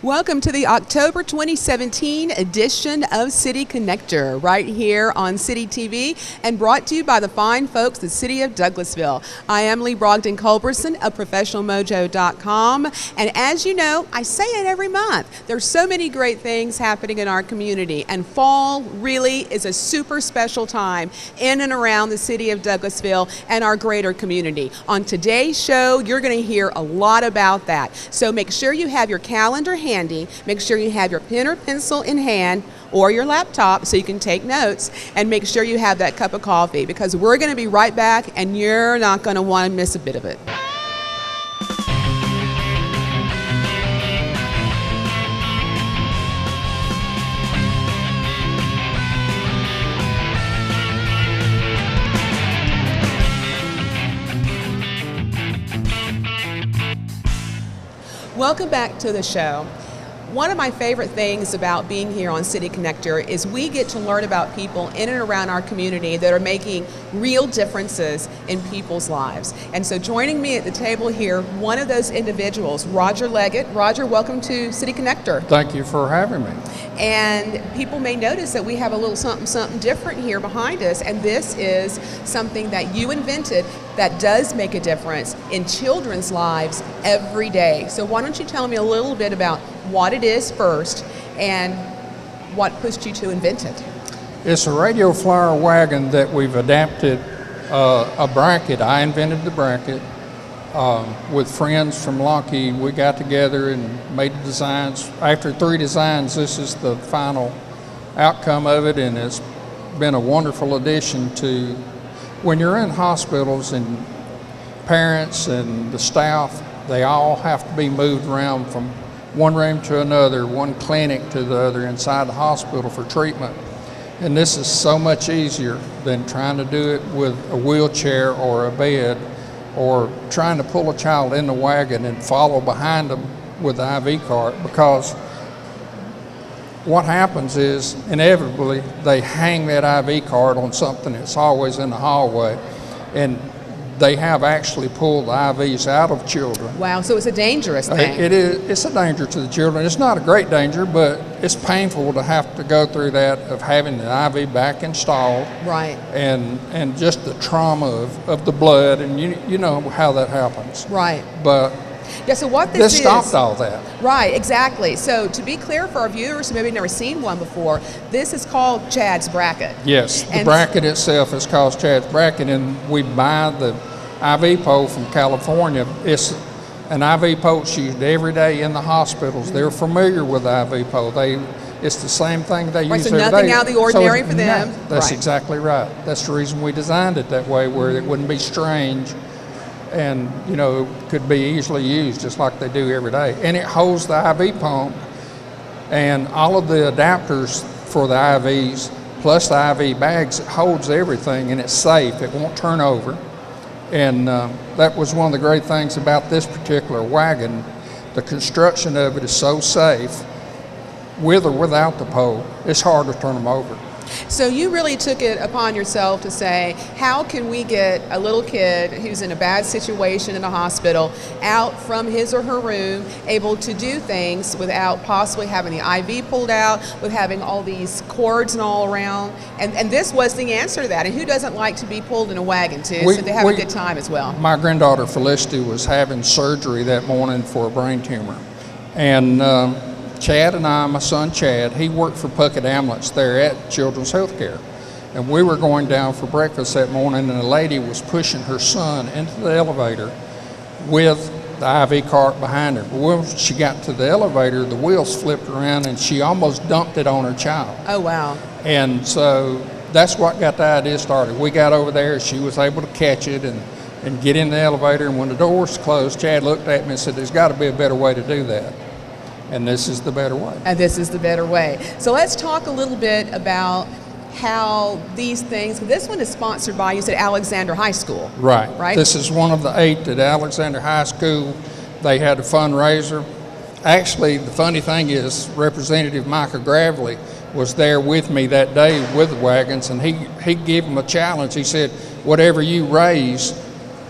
Welcome to the October 2017 edition of City Connector, right here on City TV and brought to you by the fine folks at the City of Douglasville. I am Lee Brogdon-Culberson of ProfessionalMojo.com, and as you know, I say it every month, there's so many great things happening in our community, and fall really is a super special time in and around the City of Douglasville and our greater community. On today's show, you're going to hear a lot about that, so make sure you have your calendar handy. Make sure you have your pen or pencil in hand or your laptop so you can take notes, and make sure you have that cup of coffee because we're going to be right back and you're not going to want to miss a bit of it. Welcome back to the show. One of my favorite things about being here on City Connector is we get to learn about people in and around our community that are making real differences in people's lives. And so joining me at the table here, one of those individuals, Roger Leggett. Roger, welcome to City Connector. Thank you for having me. And people may notice that we have a little something different here behind us, and this is something that you invented that does make a difference in children's lives every day. So why don't you tell me a little bit about what it is first and what pushed you to invent it? It's a radio flyer wagon that we've adapted a bracket. I invented the bracket with friends from Lockheed. We got together and made the designs. After 3 designs, this is the final outcome of it, and it's been a wonderful addition to when you're in hospitals, and parents and the staff, they all have to be moved around from one room to another, one clinic to the other inside the hospital for treatment. And this is so much easier than trying to do it with a wheelchair or a bed, or trying to pull a child in the wagon and follow behind them with the IV cart, because what happens is inevitably they hang that IV cart on something that's always in the hallway, and they have actually pulled the IVs out of children. Wow, so it's a dangerous thing. It is. It's a danger to the children. It's not a great danger, but it's painful to have to go through that of having the IV back installed. Right. And just the trauma of the blood, and you know how that happens. Right. But yeah, so what this stopped all that. Right, exactly. So to be clear for our viewers who maybe never seen one before, this is called Chad's bracket. Yes, the bracket itself is called Chad's bracket, and we buy the IV pole from California. It's an IV pole that's used every day in the hospitals. They're familiar with the IV pole. It's the same thing they use so every day. nothing out of the ordinary for them. That's right. Exactly right. That's the reason we designed it that way, where it wouldn't be strange, and could be easily used just like they do every day. And it holds the IV pump and all of the adapters for the IVs, plus the IV bags. It holds everything, and it's safe. It won't turn over. And that was one of the great things about this particular wagon. The construction of it is so safe, with or without the pole. It's hard to turn them over. So you really took it upon yourself to say, how can we get a little kid who's in a bad situation in a hospital out from his or her room, able to do things without possibly having the IV pulled out, with having all these cords and all around? And this was the answer to that. And who doesn't like to be pulled in a wagon too, so they have a good time as well? My granddaughter Felicity was having surgery that morning for a brain tumor. And Chad and I, my son Chad, he worked for Puckett Ambulance there at Children's Healthcare. And we were going down for breakfast that morning, and a lady was pushing her son into the elevator with the IV cart behind her. But when she got to the elevator, the wheels flipped around and she almost dumped it on her child. Oh, wow. And so that's what got the idea started. We got over there, she was able to catch it and get in the elevator, and when the doors closed, Chad looked at me and said, "There's got to be a better way to do that." And this is the better way. And this is the better way. So let's talk a little bit about how these things, this one is sponsored by, you said, Alexander High School. Right. This is one of the 8 at Alexander High School. They had a fundraiser. Actually, the funny thing is, Representative Micah Gravely was there with me that day with the wagons, and he gave them a challenge. He said, whatever you raise,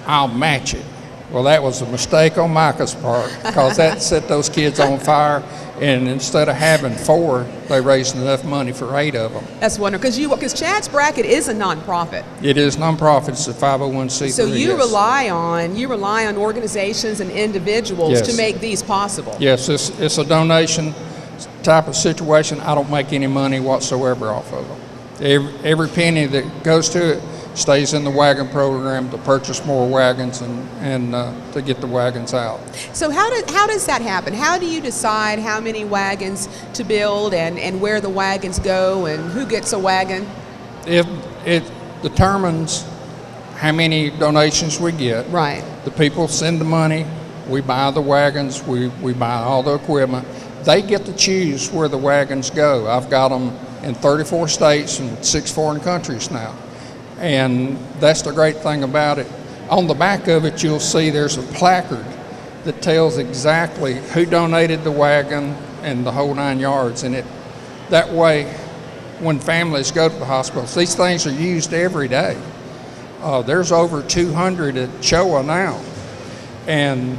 I'll match it. Well, that was a mistake on Micah's part, because that set those kids on fire. And instead of having 4, they raised enough money for 8 of them. That's wonderful, because Chad's Bracket is a nonprofit. It is nonprofit. It's a 501c3. So you yes. rely on organizations and individuals Yes. to make these possible. Yes, it's a donation type of situation. I don't make any money whatsoever off of them. Every penny that goes to it stays in the wagon program to purchase more wagons and to get the wagons out. So how does that happen? How do you decide how many wagons to build and where the wagons go and who gets a wagon? It determines how many donations we get. Right. The people send the money, we buy the wagons, we buy all the equipment. They get to choose where the wagons go. I've got them in 34 states and 6 foreign countries now. And that's the great thing about it. On the back of it, you'll see there's a placard that tells exactly who donated the wagon and the whole 9 yards. And that way, when families go to the hospitals, these things are used every day. There's over 200 at Showa now. And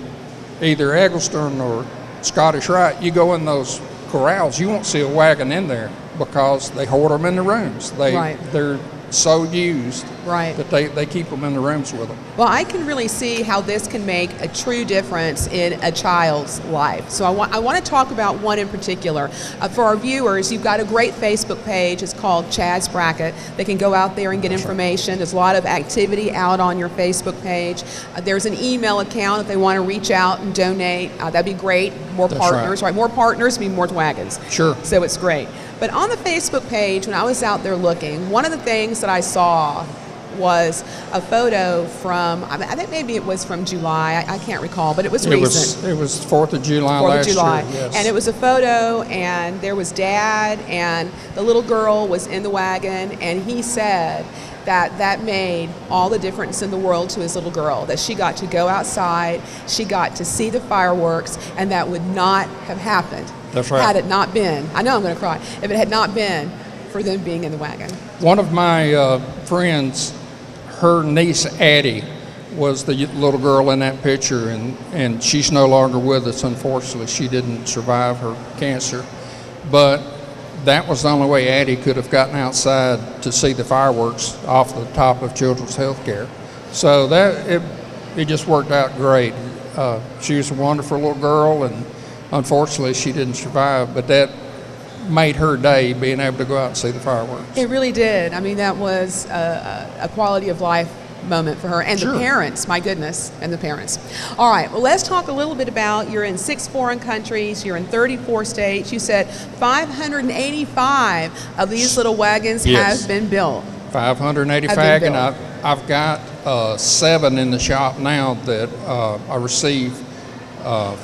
either Eggleston or Scottish Rite, you go in those corrals, you won't see a wagon in there because they hoard them in the rooms. They're so used that they keep them in the rooms with them. Well, I can really see how this can make a true difference in a child's life. So I want to talk about one in particular. For our viewers, you've got a great Facebook page. It's called Chad's Bracket. They can go out there and get information. There's a lot of activity out on your Facebook page. There's an email account if they want to reach out and donate. That'd be great. More partners, right? More partners mean more wagons. Sure. So it's great. But on the Facebook page, when I was out there looking, one of the things that I saw was a photo from, I think maybe it was from July, I can't recall, but it was recent. It was 4th of July last year, yes. And it was a photo, and there was Dad, and the little girl was in the wagon, and he said that made all the difference in the world to his little girl, that she got to go outside, she got to see the fireworks, and that would not have happened. That's right. Had it not been, I know I'm going to cry, if it had not been for them being in the wagon. One of my friends, her niece Addie, was the little girl in that picture, and she's no longer with us, unfortunately. She didn't survive her cancer. But that was the only way Addie could have gotten outside to see the fireworks off the top of Children's Healthcare. So it just worked out great. She was a wonderful little girl, and unfortunately she didn't survive, but that made her day being able to go out and see the fireworks. It really did. I mean, that was a quality of life moment for her and Sure. the parents, my goodness, and the parents. All right, well, let's talk a little bit about, you're in 6 foreign countries, you're in 34 states. You said 585 of these little wagons Yes. have been built. 585, and I've got 7 in the shop now that I received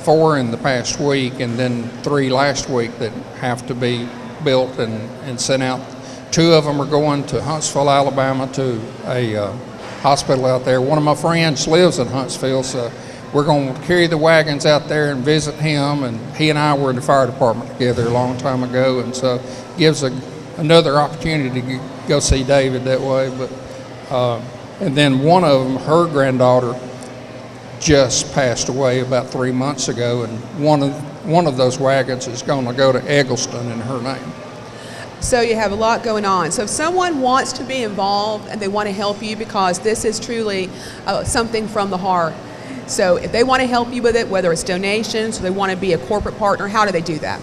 4 in the past week, and then 3 last week that have to be built and sent out. 2 of them are going to Huntsville, Alabama, to a hospital out there. One of my friends lives in Huntsville, so we're going to carry the wagons out there and visit him, and he and I were in the fire department together a long time ago, and so it gives another opportunity to go see David that way. But and then one of them, her granddaughter, just passed away about 3 months ago, and one of those wagons is going to go to Eggleston in her name. So you have a lot going on. So if someone wants to be involved and they want to help you, because this is truly something from the heart. So if they want to help you with it, whether it's donations or they want to be a corporate partner, how do they do that?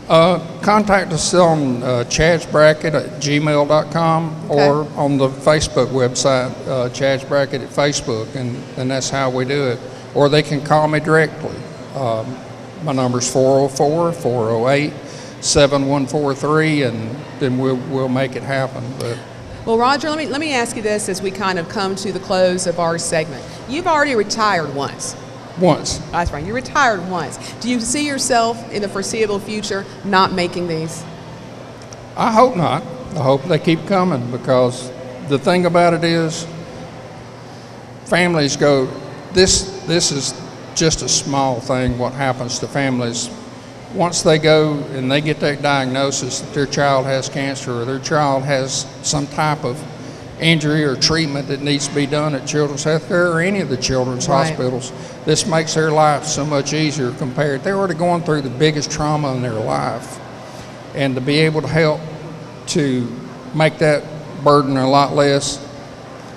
Contact us on chadsbracket@gmail.com or on the Facebook website, Chad's Bracket at Facebook, and that's how we do it. Or they can call me directly. My number's 404-408-7143, and then we'll make it happen. But well, Roger, let me ask you this as we kind of come to the close of our segment. You've already retired once. Once. That's right, you retired once. Do you see yourself in the foreseeable future not making these? I hope not. I hope they keep coming, because the thing about it is families go, this is just a small thing what happens to families. Once they go and they get that diagnosis that their child has cancer or their child has some type of injury or treatment that needs to be done at Children's Healthcare or any of the children's hospitals. This makes their life so much easier compared. They're already going through the biggest trauma in their life, and to be able to help to make that burden a lot less,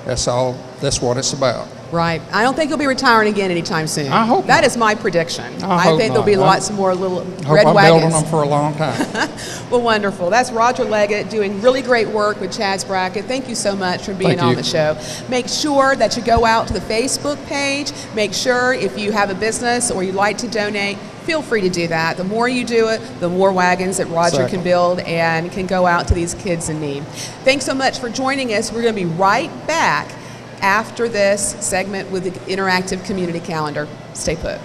that's what it's about. Right. I don't think you'll be retiring again anytime soon. I hope that not. is my prediction. I think there'll be lots more little hope red I'm wagons. building them for a long time. Well, wonderful. That's Roger Leggett doing really great work with Chad's Bracket. Thank you so much for being on the show. Make sure that you go out to the Facebook page. Make sure if you have a business or you'd like to donate, feel free to do that. The more you do it, the more wagons that Roger can build and can go out to these kids in need. Thanks so much for joining us. We're going to be right back after this segment with the interactive community calendar. Stay put.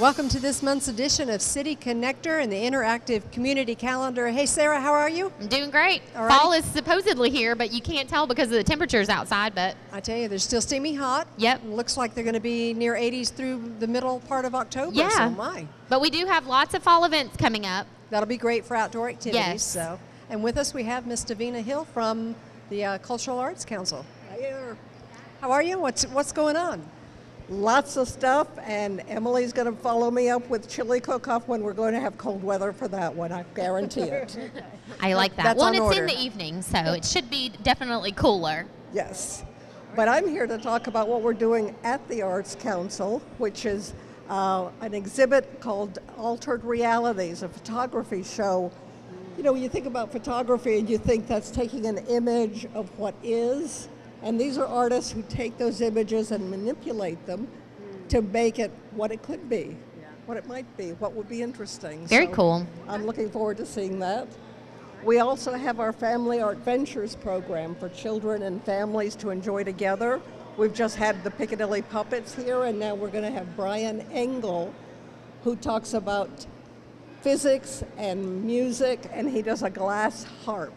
Welcome to this month's edition of City Connector and the interactive community calendar. Hey, Sarah, how are you? I'm doing great. All Fall right. is supposedly here, but you can't tell because of the temperatures outside, but I tell you, they're still steamy hot. Yep. It looks like they're going to be near 80s through the middle part of October. Yeah. So my. But we do have lots of fall events coming up. That'll be great for outdoor activities. Yes. So, and with us we have Miss Davina Hill from the Cultural Arts Council. How are you? What's going on? Lots of stuff, and Emily's going to follow me up with chili cook-off when we're going to have cold weather for that one. I guarantee it. I like that. That's well, on and it's order. in the evening, so it should be definitely cooler. Yes. But I'm here to talk about what we're doing at the Arts Council, which is an exhibit called Altered Realities, a photography show. You know, when you think about photography and you think that's taking an image of what is, and these are artists who take those images and manipulate them to make it what it could be, what it might be, what would be interesting. Very So cool. I'm looking forward to seeing that. We also have our Family Art Ventures program for children and families to enjoy together. We've just had the Piccadilly Puppets here, and now we're going to have Brian Engel, who talks about physics and music, and he does a glass harp.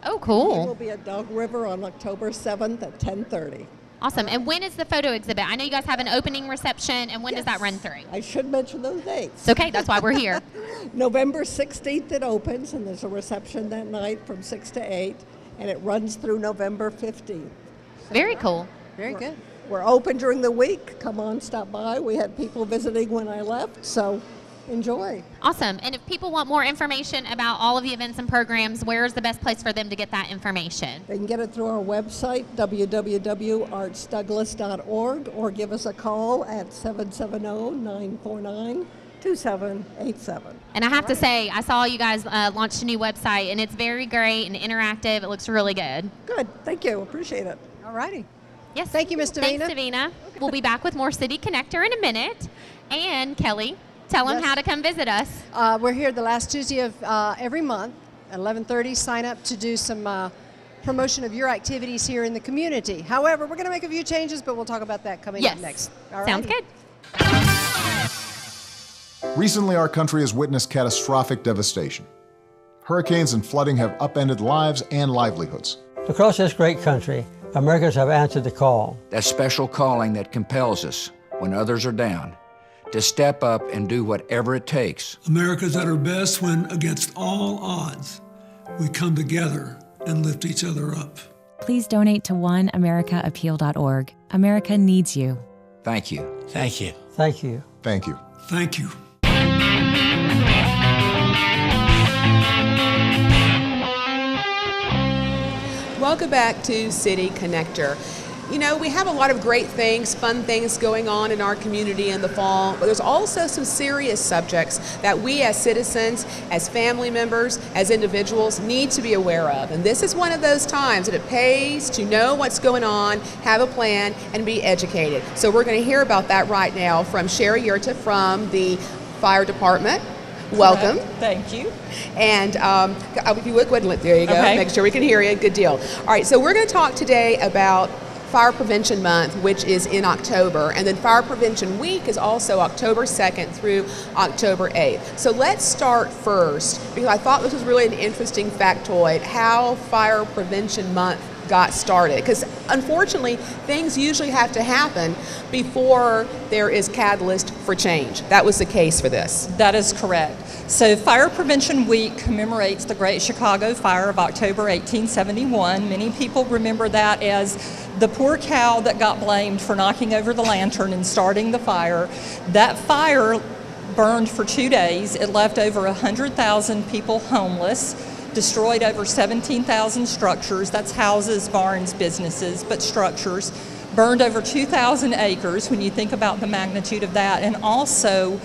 Oh, He cool. will be at Dog River on October 7th at 10:30. Awesome. And when is the photo exhibit? I know you guys have an opening reception, and when does that run through? I should mention those dates. It's okay. That's why we're here. November 16th it opens, and there's a reception that night from 6 to 8, and it runs through November 15th. Very cool. Very good. We're open during the week. Come on, stop by. We had people visiting when I left, so enjoy. Awesome. And if people want more information about all of the events and programs, where is the best place for them to get that information? They can get it through our website, www.artsdouglas.org, or give us a call at 770-949-2787. And I have to say, I saw you guys launched a new website, and it's very great and interactive. It looks really good. Good. Thank you. Appreciate it. All righty. Yes. Thank you, Ms. Davina. Thanks, Davina. We'll be back with more City Connector in a minute. And Kelly, tell them Yes. how to come visit us. We're here the last Tuesday of every month at 11:30. Sign up to do some promotion of your activities here in the community. However, we're going to make a few changes, but we'll talk about that coming up next. All Sounds righty. good. Recently, our country has witnessed catastrophic devastation. Hurricanes and flooding have upended lives and livelihoods. Across this great country, Americans have answered the call. That special calling that compels us, when others are down, to step up and do whatever it takes. America's at her best when, against all odds, we come together and lift each other up. Please donate to oneamericaappeal.org. America needs you. Thank you. Thank you. Thank you. Thank you. Thank you. Welcome back to City Connector. You know, we have a lot of great things, fun things going on in our community in the fall, but there's also some serious subjects that we as citizens, as family members, as individuals need to be aware of. And this is one of those times that it pays to know what's going on, have a plan, and be educated. So we're going to hear about that right now from Sherri Yearta from the Fire Department. Welcome. Thank you. And if you would, go ahead and look. There you go. Okay. Make sure we can hear you. Good deal. All right, so we're going to talk today about Fire Prevention Month, which is in October, and then Fire Prevention Week is also October 2nd through October 8th. So let's start first, because I thought this was really an interesting factoid, how Fire Prevention Month got started? Because unfortunately, things usually have to happen before there is catalyst for change. That was the case for this. That is correct. So Fire Prevention Week commemorates the Great Chicago Fire of October 1871. Many people remember that as the poor cow that got blamed for knocking over the lantern and starting the fire. That fire burned for 2 days. It left over 100,000 people homeless, destroyed over 17,000 structures. That's houses, barns, businesses, but structures. Burned over 2,000 acres when you think about the magnitude of that. And also,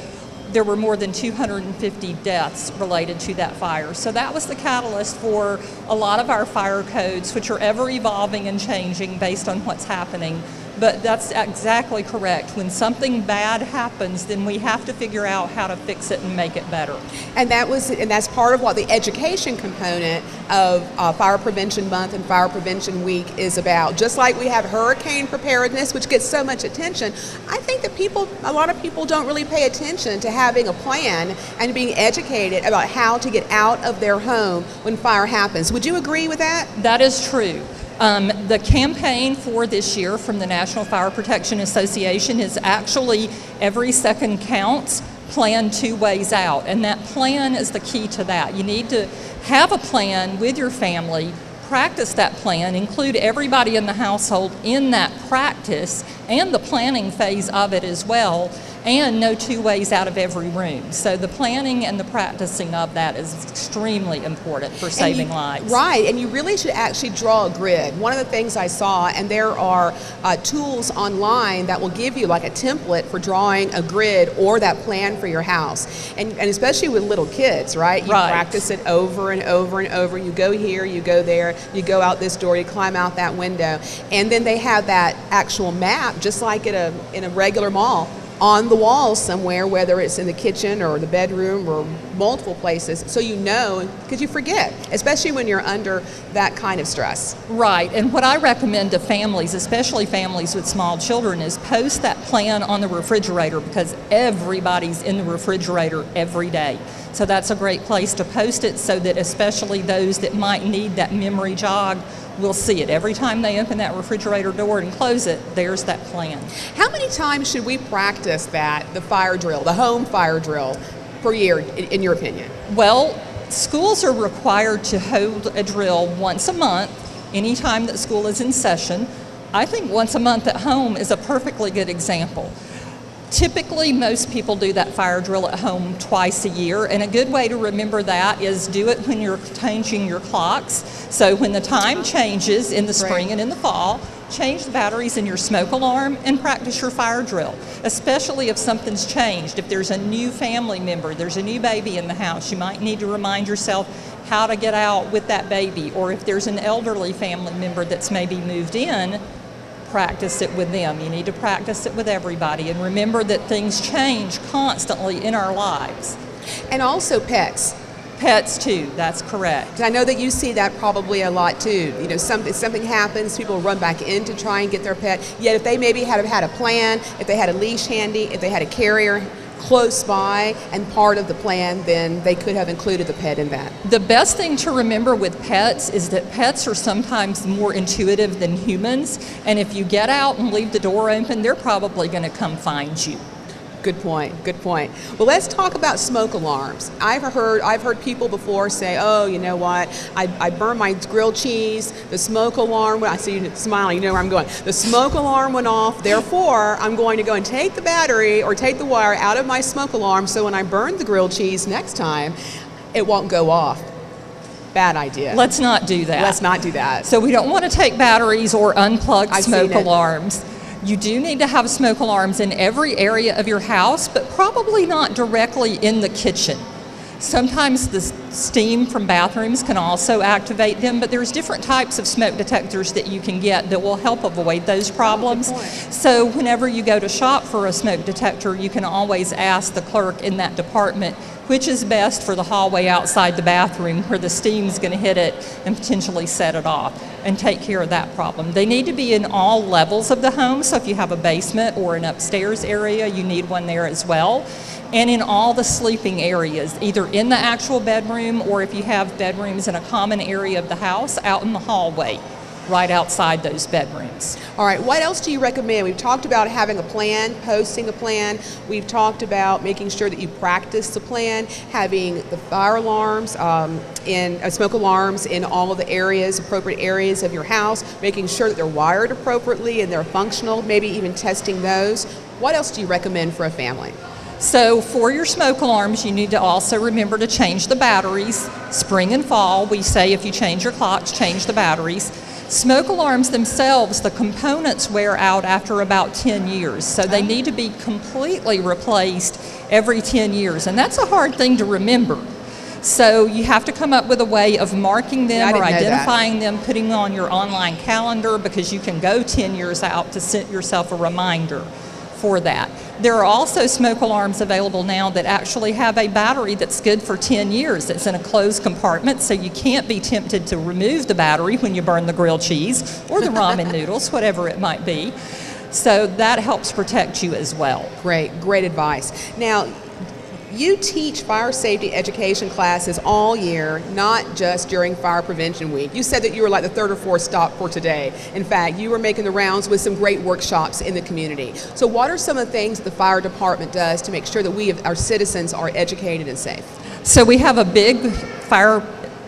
there were more than 250 deaths related to that fire. So that was the catalyst for a lot of our fire codes, which are ever evolving and changing based on what's happening. But that's exactly correct. When something bad happens, then we have to figure out how to fix it and make it better. And that's part of what the education component of Fire Prevention Month and Fire Prevention Week is about. Just like we have hurricane preparedness, which gets so much attention, I think that a lot of people don't really pay attention to having a plan and being educated about how to get out of their home when fire happens. Would you agree with that? That is true. The campaign for this year from the National Fire Protection Association is actually Every Second Counts, plan 2 ways out. And that plan is the key to that. You need to have a plan with your family, practice that plan, include everybody in the household in that practice and the planning phase of it as well, and know 2 ways out of every room. So the planning and the practicing of that is extremely important for saving lives. Right, and you really should actually draw a grid. One of the things I saw, and there are tools online that will give you like a template for drawing a grid or that plan for your house. And especially with little kids, right? You practice it over and over and over. You go here, you go there, you go out this door, you climb out that window. And then they have that actual map, just like in a regular mall, on the wall somewhere, whether it's in the kitchen or the bedroom or multiple places, so you know, because you forget, especially when you're under that kind of stress. Right, and what I recommend to families, especially families with small children, is post that plan on the refrigerator, because everybody's in the refrigerator every day. So that's a great place to post it, so that especially those that might need that memory jog will see it. Every time they open that refrigerator door and close it, there's that plan. How many times should we practice the fire drill, the home fire drill, per year, in your opinion? Well, schools are required to hold a drill once a month, anytime that school is in session. I think once a month at home is a perfectly good example. Typically, most people do that fire drill at home twice a year, and a good way to remember that is do it when you're changing your clocks. So when the time changes in the spring and in the fall, change the batteries in your smoke alarm and practice your fire drill, especially if something's changed. If there's a new family member, there's a new baby in the house, you might need to remind yourself how to get out with that baby. Or if there's an elderly family member that's maybe moved in, practice it with them. You need to practice it with everybody, and remember that things change constantly in our lives. And also pets. Pets too, that's correct. I know that you see that probably a lot too. You know, something happens, people run back in to try and get their pet. Yet if they maybe had a plan, if they had a leash handy, if they had a carrier close by and part of the plan, then they could have included the pet in that. The best thing to remember with pets is that pets are sometimes more intuitive than humans, and if you get out and leave the door open, they're probably going to come find you. Good point, good point. Well, let's talk about smoke alarms. I've heard people before say, oh, you know what, I burned my grilled cheese, the smoke alarm, I see you smiling, you know where I'm going. The smoke alarm went off, therefore I'm going to go and take the battery or take the wire out of my smoke alarm so when I burn the grilled cheese next time, it won't go off. Bad idea. Let's not do that. Let's not do that. So we don't want to take batteries or unplug smoke alarms. You do need to have smoke alarms in every area of your house, but probably not directly in the kitchen. Sometimes the steam from bathrooms can also activate them, but there's different types of smoke detectors that you can get that will help avoid those problems. So whenever you go to shop for a smoke detector, you can always ask the clerk in that department which is best for the hallway outside the bathroom where the steam's going to hit it and potentially set it off, and take care of that problem. They need to be in all levels of the home, so if you have a basement or an upstairs area, you need one there as well. And in all the sleeping areas, either in the actual bedroom or if you have bedrooms in a common area of the house, out in the hallway. right outside those bedrooms. All right, what else do you recommend? We've talked about having a plan, posting a plan. We've talked about making sure that you practice the plan, having the fire alarms, smoke alarms in all of the areas, appropriate areas of your house, making sure that they're wired appropriately and they're functional, maybe even testing those. What else do you recommend for a family? So for your smoke alarms, you need to also remember to change the batteries. Spring and fall, we say if you change your clocks, change the batteries. Smoke alarms themselves, the components wear out after about 10 years, so they need to be completely replaced every 10 years, and that's a hard thing to remember. So you have to come up with a way of marking them or identifying them, putting on your online calendar, because you can go 10 years out to set yourself a reminder for that. There are also smoke alarms available now that actually have a battery that's good for 10 years. It's in a closed compartment, so you can't be tempted to remove the battery when you burn the grilled cheese or the ramen noodles, whatever it might be. So that helps protect you as well. Great advice. Now, you teach fire safety education classes all year, not just during Fire Prevention Week. You said that you were like the third or fourth stop for today. In fact, you were making the rounds with some great workshops in the community. So what are some of the things the fire department does to make sure that our citizens are educated and safe? So we have a big fire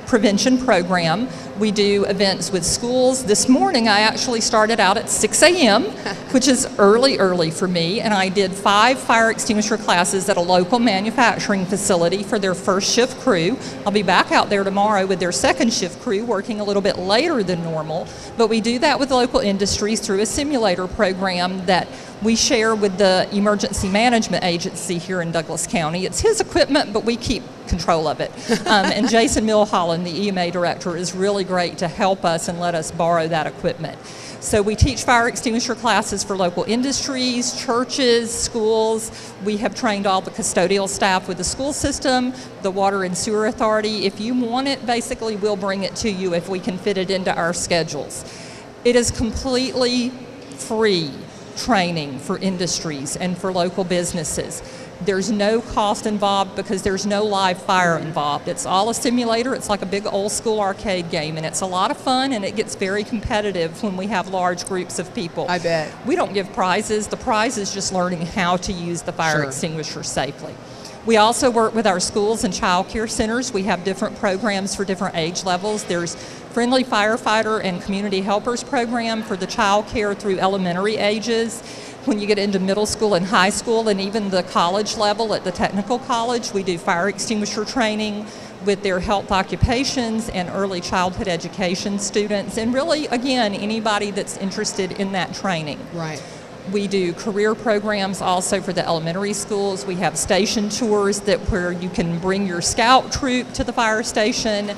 prevention program. We do events with schools. This morning I actually started out at 6 a.m., which is early for me, and I did 5 fire extinguisher classes at a local manufacturing facility for their first shift crew. I'll be back out there tomorrow with their second shift crew, working a little bit later than normal, but we do that with local industries through a simulator program that we share with the Emergency Management Agency here in Douglas County. It's his equipment, but we keep control of it. And Jason Milholland, the EMA director, is really great to help us and let us borrow that equipment. So we teach fire extinguisher classes for local industries, churches, schools. We have trained all the custodial staff with the school system, the Water and Sewer Authority. If you want it, basically we'll bring it to you if we can fit it into our schedules. It is completely free training for industries and for local businesses. There's no cost involved because there's no live fire involved. It's all a simulator. It's like a big old school arcade game, and it's a lot of fun, and it gets very competitive when we have large groups of people. I bet. We don't give prizes. The prize is just learning how to use the fire extinguisher safely. We also work with our schools and child care centers. We have different programs for different age levels. There's Friendly Firefighter and Community Helpers program for the child care through elementary ages. When you get into middle school and high school and even the college level at the technical college, we do fire extinguisher training with their health occupations and early childhood education students, and really, again, anybody that's interested in that training. Right. We do career programs also for the elementary schools. We have station tours where you can bring your scout troop to the fire station,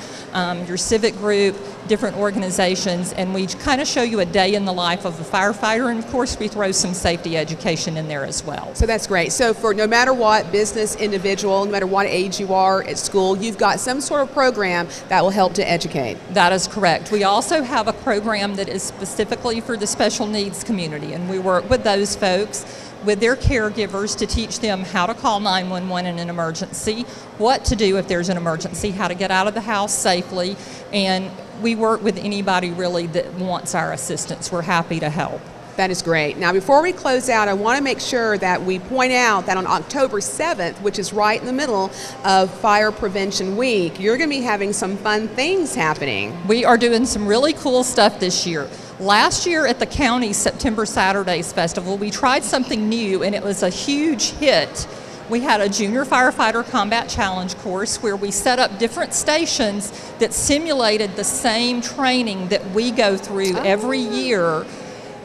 your civic group, different organizations, and we kind of show you a day in the life of a firefighter, and of course we throw some safety education in there as well. So that's great. So for no matter what business, individual, no matter what age you are at school, you've got some sort of program that will help to educate. That is correct. We also have a program that is specifically for the special needs community, and we work with those folks with their caregivers to teach them how to call 911 in an emergency, what to do if there's an emergency, how to get out of the house safely, and we work with anybody really that wants our assistance. We're happy to help. That is great. Now, before we close out, I want to make sure that we point out that on October 7th, which is right in the middle of Fire Prevention Week, you're going to be having some fun things happening. We are doing some really cool stuff this year. Last year at the county's September Saturdays Festival, we tried something new, and it was a huge hit. We had a Junior Firefighter Combat Challenge course where we set up different stations that simulated the same training that we go through every year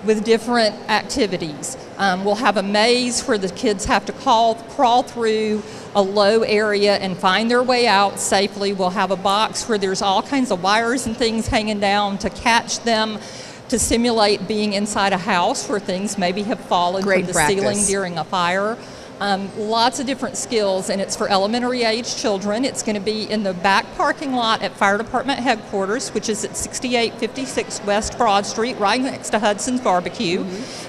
with different activities. We'll have a maze where the kids have to crawl through a low area and find their way out safely. We'll have a box where there's all kinds of wires and things hanging down to catch them, to simulate being inside a house where things maybe have fallen from the ceiling during a fire. Lots of different skills, and it's for elementary age children. It's going to be in the back parking lot at Fire Department headquarters, which is at 6856 West Broad Street, right next to Hudson's Barbecue.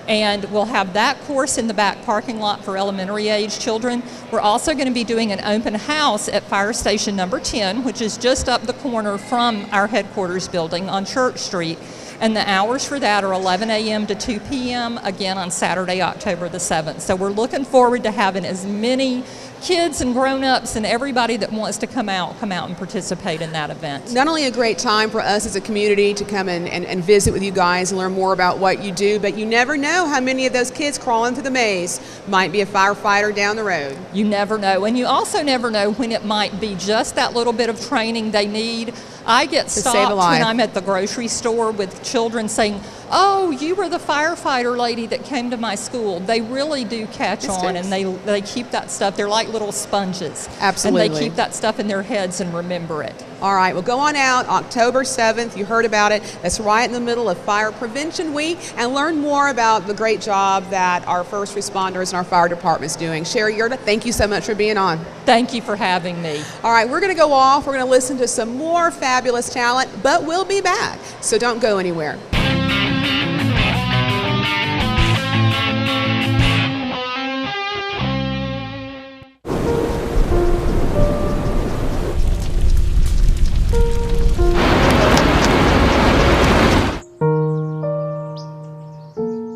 And we'll have that course in the back parking lot for elementary age children. We're also going to be doing an open house at Fire Station number 10, which is just up the corner from our headquarters building on Church Street. And the hours for that are 11 a.m. to 2 p.m., again on Saturday, October the 7th. So we're looking forward to having as many kids and grown-ups and everybody that wants to come out and participate in that event. Not only a great time for us as a community to come and visit with you guys and learn more about what you do, but you never know how many of those kids crawling through the maze might be a firefighter down the road. You never know. And you also never know when it might be just that little bit of training they need. I get stopped when I'm at the grocery store with children saying, "Oh, you were the firefighter lady that came to my school." They really do catch on, and they keep that stuff. They're like little sponges. Absolutely. And they keep that stuff in their heads and remember it. All right, well, go on out October 7th. You heard about it. That's right in the middle of Fire Prevention Week, and learn more about the great job that our first responders and our fire department's doing. Sherri Yearta, thank you so much for being on. Thank you for having me. All right, we're going to go off. We're going to listen to some more fabulous talent, but we'll be back, so don't go anywhere.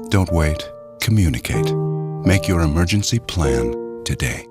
Don't wait. Communicate. Make your emergency plan today.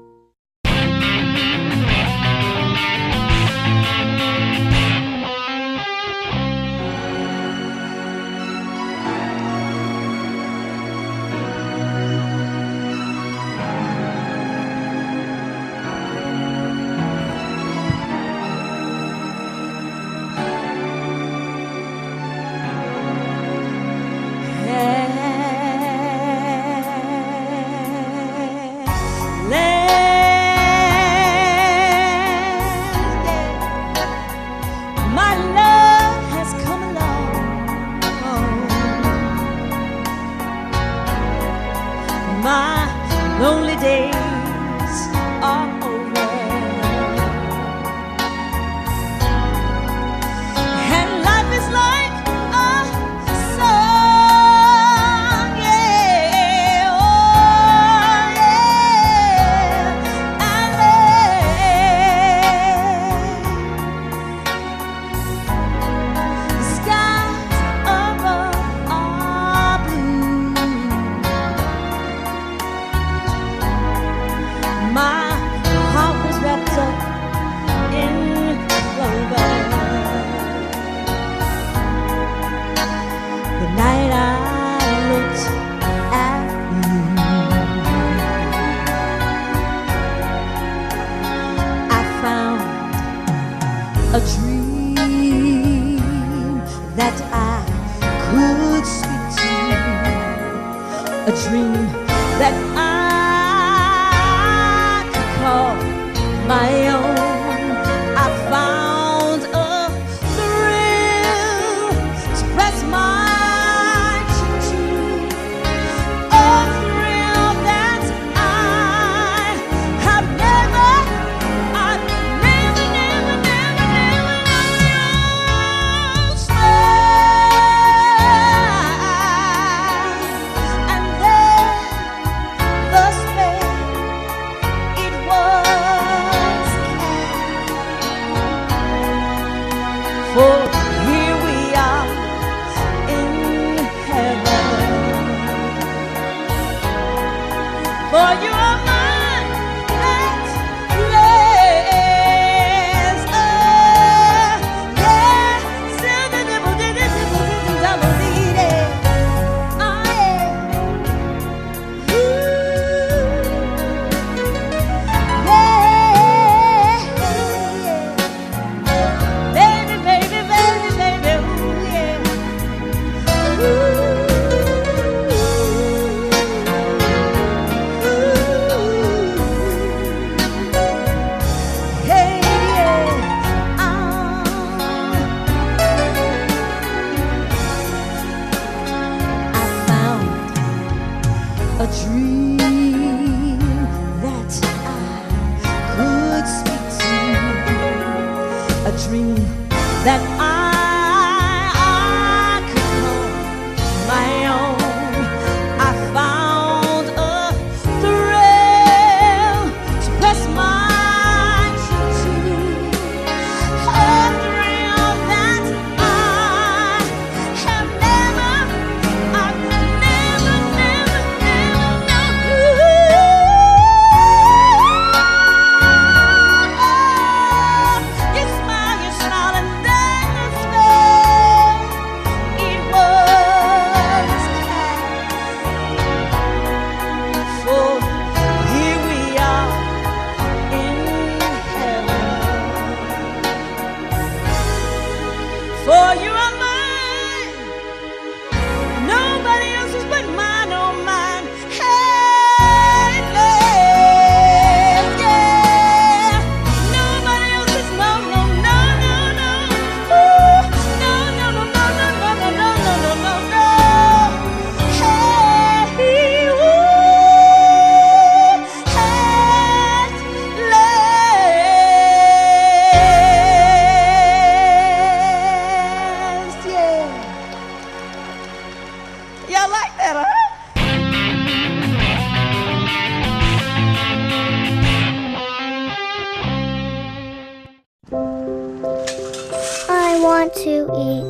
want to eat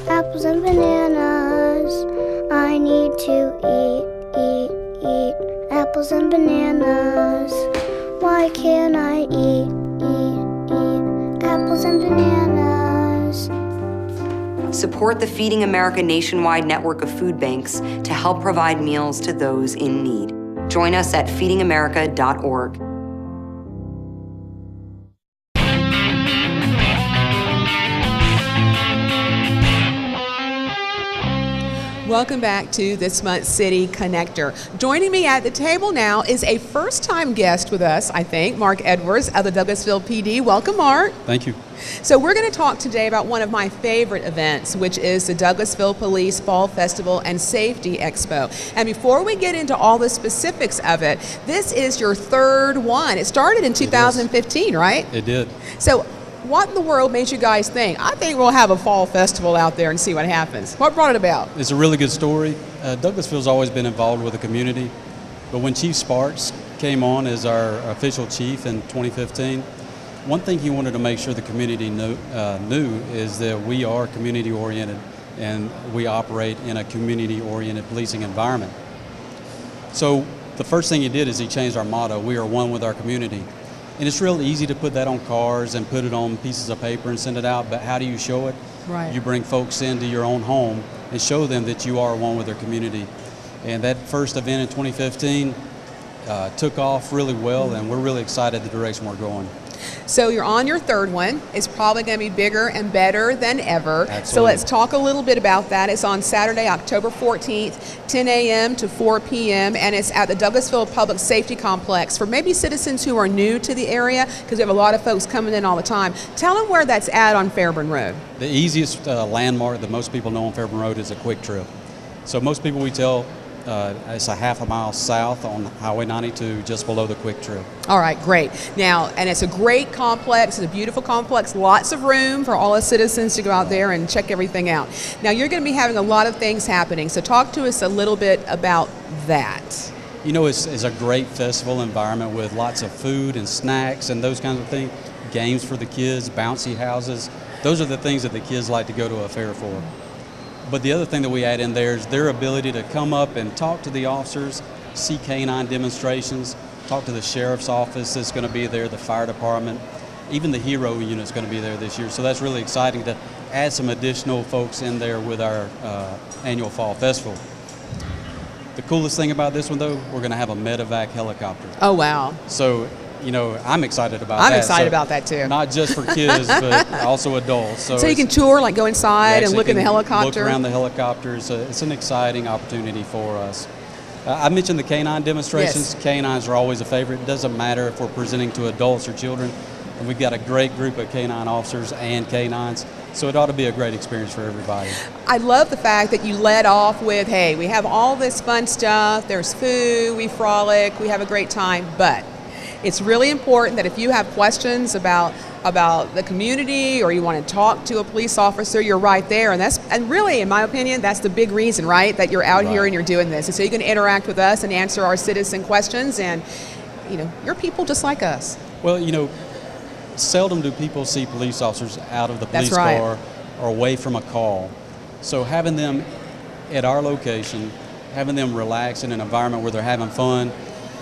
apples and bananas. I need to eat apples and bananas. Why can't I eat apples and bananas? Support the Feeding America nationwide network of food banks to help provide meals to those in need. Join us at feedingamerica.org. Welcome back to this month's City Connector. Joining me at the table now is a first-time guest with us, I think, Mark Edwards of the Douglasville PD. Welcome, Mark. Thank you. So we're going to talk today about one of my favorite events, which is the Douglasville Police Fall Festival and Safety Expo. And before we get into all the specifics of it, this is your third one. It started in 2015, right? It did. So what in the world made you guys think, I think we'll have a fall festival out there and see what happens? What brought it about? It's a really good story. Douglasville's always been involved with the community, but when Chief Sparks came on as our official chief in 2015, one thing he wanted to make sure the community knew is that we are community-oriented and we operate in a community-oriented policing environment. So the first thing he did is he changed our motto, we are one with our community. And it's real easy to put that on cars and put it on pieces of paper and send it out, but how do you show it? Right. You bring folks into your own home and show them that you are one with their community. And that first event in 2015 took off really well, and we're really excited the direction we're going. So you're on your third one. It's probably going to be bigger and better than ever. Absolutely. So let's talk a little bit about that. It's on Saturday, October 14th, 10 a.m. to 4 p.m., and it's at the Douglasville Public Safety Complex. For maybe citizens who are new to the area, because we have a lot of folks coming in all the time, tell them where that's at on Fairburn Road. The easiest landmark that most people know on Fairburn Road is a Quick Trip. So most people we tell it's a half a mile south on Highway 92, just below the Quick Trip. All right, great. Now, and it's a great complex, it's a beautiful complex, lots of room for all the citizens to go out there and check everything out. Now, you're going to be having a lot of things happening, so talk to us a little bit about that. You know, it's a great festival environment with lots of food and snacks and those kinds of things, games for the kids, bouncy houses. Those are the things that the kids like to go to a fair for. But the other thing that we add in there is their ability to come up and talk to the officers, see canine demonstrations, talk to the sheriff's office that's going to be there, the fire department, even the hero unit's going to be there this year. So that's really exciting to add some additional folks in there with our annual fall festival. The coolest thing about this one, though, we're going to have a medevac helicopter. Oh, wow. So, you know, I'm excited about that. I'm excited about that, too. Not just for kids, but also adults. So you can tour, like go inside and look in the helicopter? Look around the helicopters. It's an exciting opportunity for us. I mentioned the canine demonstrations. Yes. Canines are always a favorite. It doesn't matter if we're presenting to adults or children. And we've got a great group of canine officers and canines. So it ought to be a great experience for everybody. I love the fact that you led off with, hey, we have all this fun stuff. There's food, we frolic, we have a great time, but it's really important that if you have questions about the community or you want to talk to a police officer, you're right there. And really, in my opinion, that's the big reason, right, that you're out here and you're doing this. And so you can interact with us and answer our citizen questions, and, you know, you're people just like us. Well, you know, seldom do people see police officers out of the police car or away from a call. So having them at our location, having them relax in an environment where they're having fun,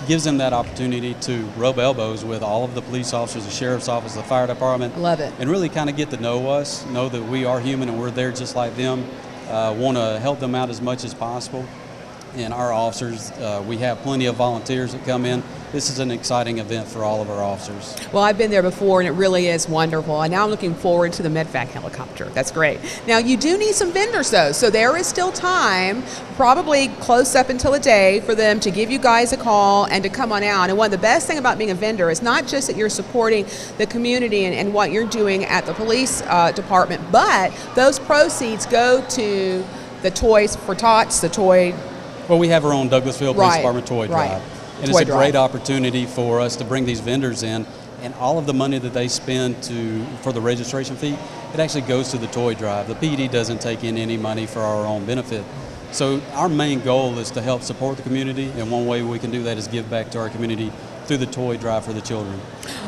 gives them that opportunity to rub elbows with all of the police officers, the sheriff's office, the fire department. Love it. And really kind of get to know us, know that we are human and we're there just like them, want to help them out as much as possible. And our officers, we have plenty of volunteers that come in. This is an exciting event for all of our officers. Well, I've been there before, and it really is wonderful. And now I'm looking forward to the medevac helicopter. That's great. Now, you do need some vendors, though, so there is still time, probably close up until a day, for them to give you guys a call and to come on out. And one of the best things about being a vendor is not just that you're supporting the community and what you're doing at the police department, but those proceeds go to the Toys for Tots, the toy. Well, we have our own Douglasville Police Department toy drive. And it's a great opportunity for us to bring these vendors in, and all of the money that they spend for the registration fee, it actually goes to the toy drive. The PD doesn't take in any money for our own benefit. So our main goal is to help support the community, and one way we can do that is give back to our community through the toy drive for the children.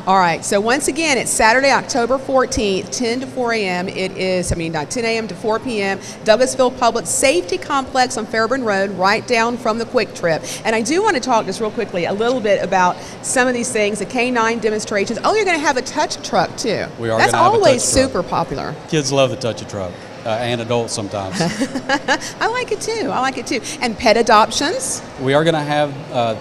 All right, so once again, it's Saturday, October 14th, 10 to 4 a.m. 10 a.m. to 4 p.m., Douglasville Public Safety Complex on Fairburn Road, right down from the Quick Trip. And I do want to talk just real quickly a little bit about some of these things, the K9 demonstrations. Oh, you're going to have a touch truck, too. We are. That's gonna have always a touch truck. super popular. Kids love the touch a truck, and adults sometimes. I like it, too. I like it, too. And pet adoptions. We are going to have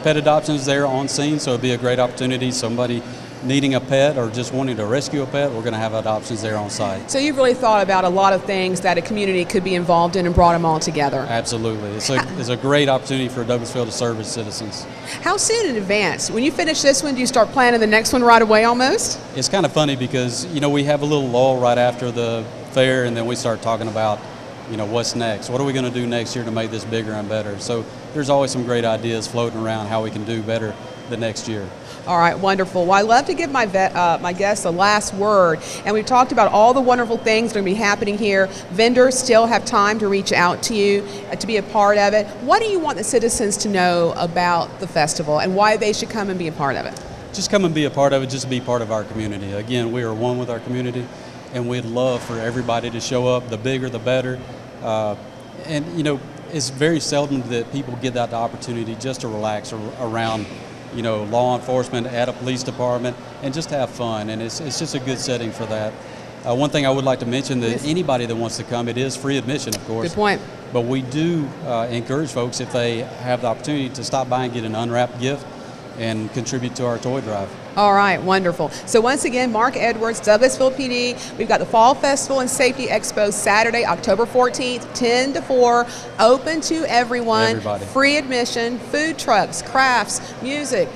pet adoptions there on scene, so it'll be a great opportunity. Somebody needing a pet or just wanting to rescue a pet, we're going to have adoptions there on site. So you've really thought about a lot of things that a community could be involved in and brought them all together. Absolutely. It's a great opportunity for Douglasville to serve its citizens. How soon in advance? When you finish this one, do you start planning the next one right away almost? It's kind of funny because, we have a little lull right after the fair, and then we start talking about, what's next? What are we going to do next year to make this bigger and better? So there's always some great ideas floating around how we can do better the next year. All right, wonderful. Well, I love to give my guests the last word, and we've talked about all the wonderful things that are going to be happening here. Vendors still have time to reach out to you to be a part of it. What do you want the citizens to know about the festival and why they should come and be a part of it? Just come and be a part of it, just be part of our community. Again, we are one with our community, and we'd love for everybody to show up. The bigger, the better. It's very seldom that people get that opportunity just to relax around law enforcement, at a police department, and just have fun. And it's just a good setting for that. One thing I would like to mention, that anybody that wants to come, it is free admission, of course. Good point. But we do encourage folks, if they have the opportunity, to stop by and get an unwrapped gift and contribute to our toy drive. All right, wonderful. So once again, Mark Edwards, Douglasville PD. We've got the Fall Festival and Safety Expo Saturday, October 14th, 10 to 4, open to everyone. Everybody. Free admission, food trucks, crafts, music,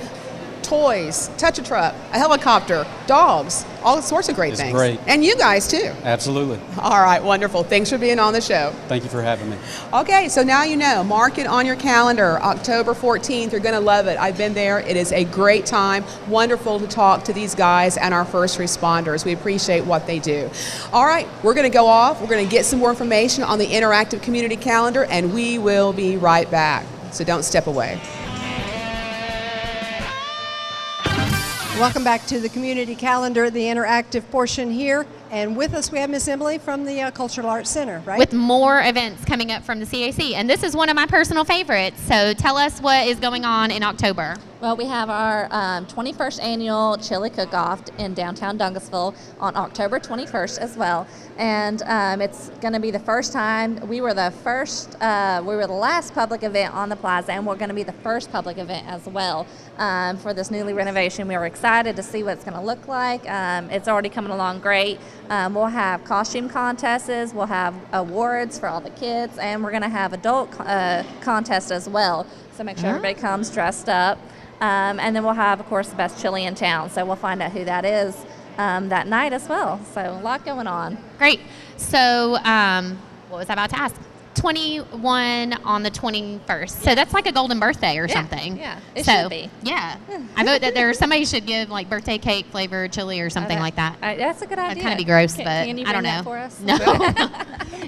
toys, touch a truck, a helicopter, dogs, all sorts of great things. It's great. And you guys too. Absolutely. All right, wonderful. Thanks for being on the show. Thank you for having me. Okay, so now you know. Mark it on your calendar, October 14th. You're going to love it. I've been there. It is a great time. Wonderful to talk to these guys and our first responders. We appreciate what they do. All right, we're going to go off. We're going to get some more information on the interactive community calendar, and we will be right back. So don't step away. Welcome back to the community calendar, the interactive portion here. And with us, we have Miss Emily from the Cultural Arts Center, right? With more events coming up from the CAC. And this is one of my personal favorites. So tell us what is going on in October. Well, we have our 21st annual chili cook-off in downtown Douglasville on October 21st as well. And it's going to be the first time. We were the last public event on the plaza, and we're going to be the first public event as well for this newly renovation. We were excited to see what it's going to look like. It's already coming along great. We'll have costume contests, we'll have awards for all the kids, and we're going to have adult contests as well. So make sure everybody comes dressed up. And then we'll have, of course, the best chili in town. So we'll find out who that is that night as well. So a lot going on. Great. So what was I about to ask? 21 on the 21st. So that's like a golden birthday or something. Yeah, it should be. Yeah. I vote that somebody should give like birthday cake flavored chili or something like that. That's a good idea. That'd kind of be gross, but can you I don't bring know. that for us? No.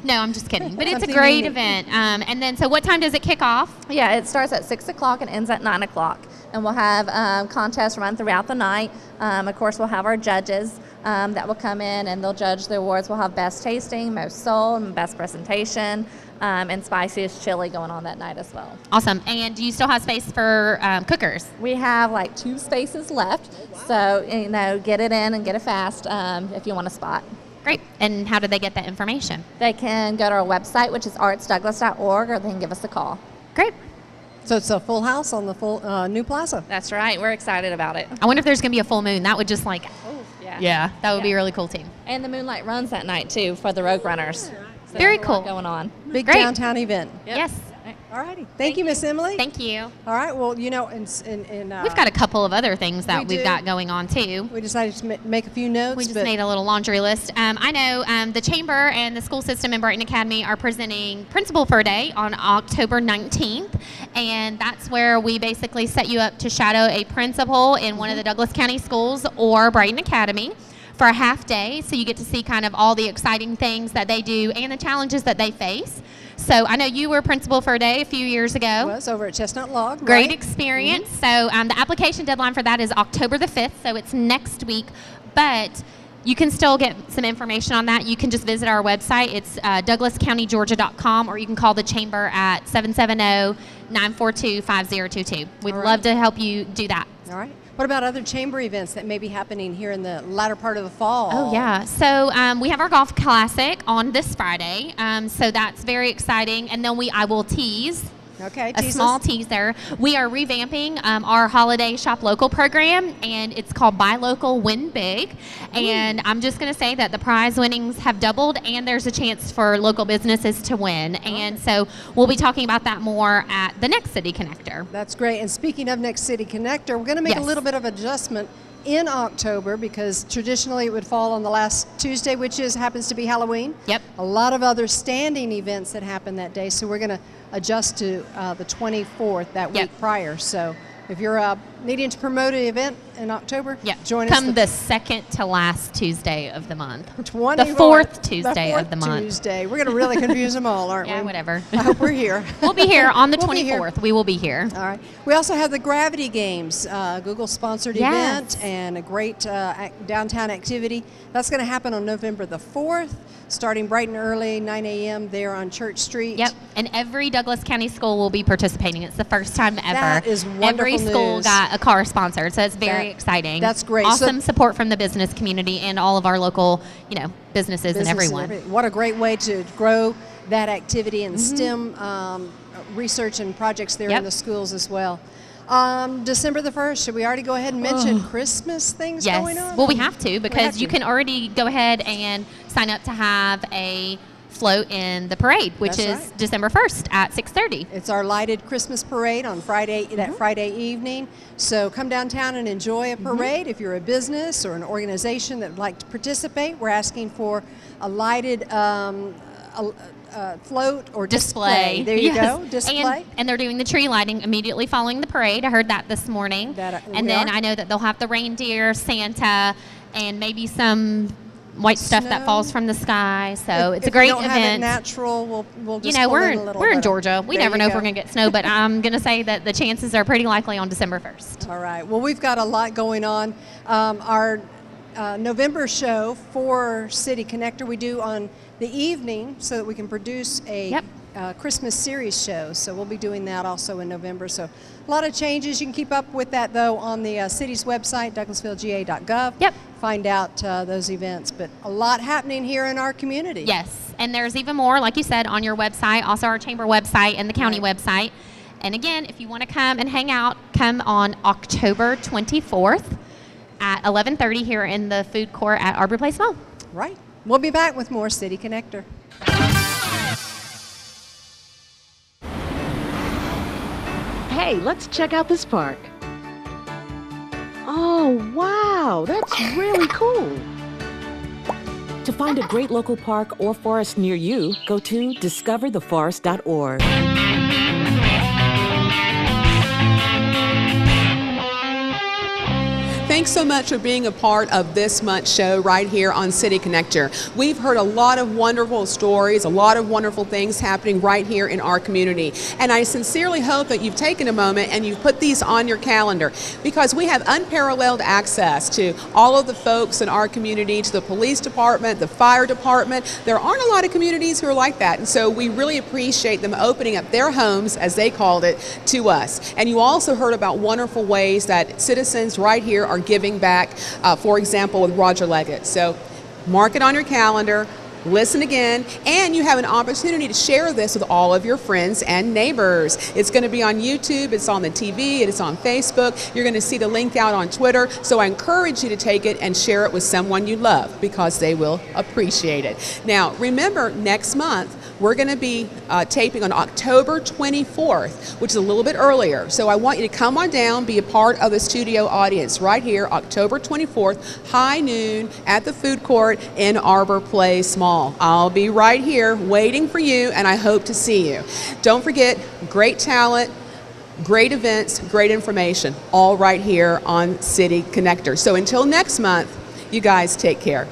No, I'm just kidding. But it's a great event. And then, so what time does it kick off? Yeah, it starts at 6 o'clock and ends at 9 o'clock. And we'll have contests run throughout the night. Of course, we'll have our judges that will come in and they'll judge the awards. We'll have best tasting, most sold, and best presentation, and spiciest chili going on that night as well. Awesome. And do you still have space for cookers? We have like 2 spaces left. So, get it in and get it fast if you want a spot. Great. And how do they get that information? They can go to our website, which is artsdouglas.org, or they can give us a call. Great. So it's a full house on the full new plaza. That's right. We're excited about it. I wonder if there's going to be a full moon. That would just like, yeah, that would be really cool too. And the moonlight runs that night too for the Rogue Runners. So very cool. Going on. Big downtown event. Yep. Yes. All righty. Thank you, Miss Emily. Thank you. All right. Well, we've got a couple of other things that we've got going on too. We decided to make a few notes. We just made a little laundry list. I know the Chamber and the school system in Brighton Academy are presenting Principal for a Day on October 19th, and that's where we basically set you up to shadow a principal in one of the Douglas County schools or Brighton Academy for a half day, so you get to see kind of all the exciting things that they do and the challenges that they face. So I know you were principal for a day a few years ago. I was over at Chestnut Log. Great right? experience. So the application deadline for that is October the 5th, so it's next week. But you can still get some information on that. You can just visit our website. It's douglascountygeorgia.com, or you can call the chamber at 770-942-5022. We'd love to help you do that. All right. What about other chamber events that may be happening here in the latter part of the fall? Oh, yeah. So we have our golf classic on this Friday. So that's very exciting. And then I will tease. Okay, a small teaser. We are revamping our holiday shop local program, and it's called Buy Local, Win Big. And I'm just going to say that the prize winnings have doubled, and there's a chance for local businesses to win. And so we'll be talking about that more at the next City Connector. That's great. And speaking of next City Connector, we're going to make a little bit of adjustment in October, because traditionally it would fall on the last Tuesday, which happens to be Halloween. Yep. A lot of other standing events that happen that day, so we're going to adjust to the 24th, that week prior. So if you're needing to promote an event in October, join us. Come the second to last Tuesday of the month. The fourth Tuesday of the month. Tuesday. We're going to really confuse them all, aren't we? Yeah, whatever. I hope we're here. We'll be here on the 24th. We will be here. All right. We also have the Gravity Games, Google-sponsored event, and a great downtown activity. That's going to happen on November the 4th, starting bright and early, 9 a.m. there on Church Street. Yep. And every Douglas County school will be participating. It's the first time ever. That is wonderful Every school news. got a car sponsored, so it's very exciting. That's great. Awesome support from the business community and all of our local, businesses and everyone. What a great way to grow that activity and STEM research and projects there in the schools as well. December the 1st, should we already go ahead and mention Christmas things going on? Well, we have to, because you can already go ahead and sign up to have a float in the parade, which is December 1st at 6:30. It's our lighted Christmas parade on Friday, that Friday evening. So come downtown and enjoy a parade. If you're a business or an organization that would like to participate, we're asking for a lighted float or display. There you go, display. And they're doing the tree lighting immediately following the parade. I heard that this morning. And then I know that they'll have the reindeer, Santa, and maybe some white stuff that falls from the sky. So it's a great event. If we don't have it natural, we'll just we're in Georgia. We never know if we're going to get snow, but I'm going to say that the chances are pretty likely on December 1st. All right. Well, we've got a lot going on. Our November show for City Connector we do on the evening so that we can produce a Christmas series show. So we'll be doing that also in November. So a lot of changes. You can keep up with that, though, on the city's website, douglasvillega.gov. Yep. Find out those events. But a lot happening here in our community. Yes. And there's even more, like you said, on your website, also our chamber website and the county website. And again, if you want to come and hang out, come on October 24th at 11:30 here in the food court at Arbor Place Mall. Right. We'll be back with more City Connector. Hey, let's check out this park. Oh, wow, that's really cool. To find a great local park or forest near you, go to discovertheforest.org. Thanks so much for being a part of this month's show right here on City Connector. We've heard a lot of wonderful stories, a lot of wonderful things happening right here in our community. And I sincerely hope that you've taken a moment and you've put these on your calendar, because we have unparalleled access to all of the folks in our community, to the police department, the fire department. There aren't a lot of communities who are like that. And so we really appreciate them opening up their homes, as they called it, to us. And you also heard about wonderful ways that citizens right here are giving back, for example, with Roger Leggett. So mark it on your calendar, listen again, and you have an opportunity to share this with all of your friends and neighbors. It's going to be on YouTube, it's on the TV, it's on Facebook. You're going to see the link out on Twitter. So I encourage you to take it and share it with someone you love, because they will appreciate it. Now, remember, next month, we're going to be taping on October 24th, which is a little bit earlier. So I want you to come on down, be a part of the studio audience right here, October 24th, high noon at the food court in Arbor Place Mall. I'll be right here waiting for you, and I hope to see you. Don't forget, great talent, great events, great information, all right here on City Connector. So until next month, you guys take care.